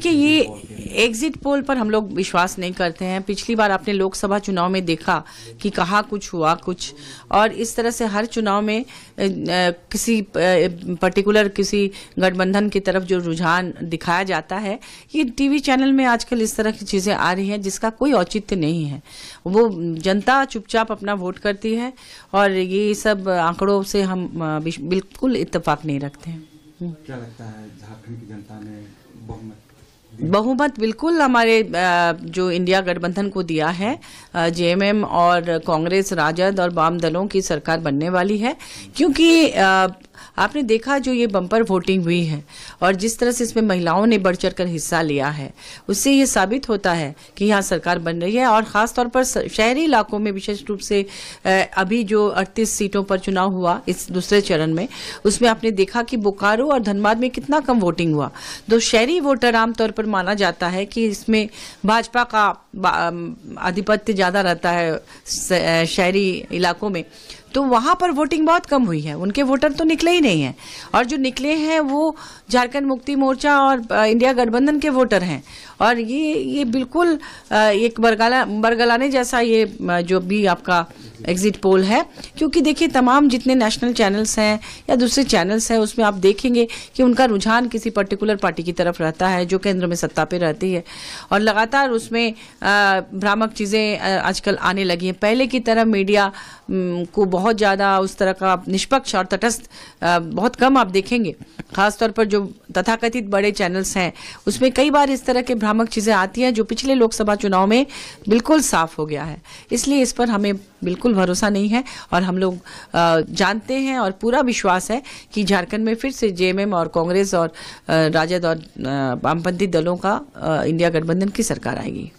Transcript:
देखिए, ये exit poll पर हम लोग विश्वास नहीं करते हैं। पिछली बार आपने लोकसभा चुनाव में देखा कि कहाँ कुछ हुआ कुछ, और इस तरह से हर चुनाव में किसी पर्टिकुलर किसी गठबंधन की तरफ जो रुझान दिखाया जाता है, ये टीवी चैनल में आजकल इस तरह की चीजें आ रही हैं जिसका कोई औचित्य नहीं है। वो जनता चुपचाप अपना वोट करती है, और ये सब आंकड़ों से हम बिल्कुल इत्तेफाक नहीं रखते हैं। क्या लगता है झारखंड की जनता ने बहुमत बिल्कुल हमारे जो इंडिया गठबंधन को दिया है। जेएमएम और कांग्रेस, राजद और वाम दलों की सरकार बनने वाली है, क्योंकि आपने देखा जो ये बम्पर वोटिंग हुई है और जिस तरह से इसमें महिलाओं ने बढ़ चढ़कर हिस्सा लिया है, उससे ये साबित होता है कि यहाँ सरकार बन रही है। और खास तौर पर शहरी इलाकों में विशेष रूप से अभी जो 38 सीटों पर चुनाव हुआ इस दूसरे चरण में, उसमें आपने देखा कि बोकारो और धनबाद में कितना कम वोटिंग हुआ। तो शहरी वोटर आमतौर पर माना जाता है कि इसमें भाजपा का आधिपत्य ज्यादा रहता है शहरी इलाकों में, तो वहां पर वोटिंग बहुत कम हुई है। उनके वोटर तो निकले ही नहीं हैं, और जो निकले हैं वो झारखंड मुक्ति मोर्चा और इंडिया गठबंधन के वोटर हैं। और ये बिल्कुल एक बरगलाने जैसा ये जो भी आपका एग्जिट पोल है, क्योंकि देखिए तमाम जितने नेशनल चैनल्स हैं या दूसरे चैनल्स हैं, उसमें आप देखेंगे कि उनका रुझान किसी पर्टिकुलर पार्टी की तरफ रहता है जो केंद्र में सत्ता पे रहती है, और लगातार उसमें भ्रामक चीजें आजकल आने लगी हैं। पहले की तरह मीडिया को बहुत ज्यादा उस तरह का निष्पक्ष और तटस्थ बहुत कम आप देखेंगे। खासतौर पर जो तथाकथित बड़े चैनल्स हैं, उसमें कई बार इस तरह के भ्रामक चीजें आती हैं जो पिछले लोकसभा चुनाव में बिल्कुल साफ हो गया है। इसलिए इस पर हमें बिल्कुल भरोसा नहीं है, और हम लोग जानते हैं और पूरा विश्वास है कि झारखंड में फिर से जेएमएम और कांग्रेस और राजद और वामपंथी दलों का इंडिया गठबंधन की सरकार आएगी।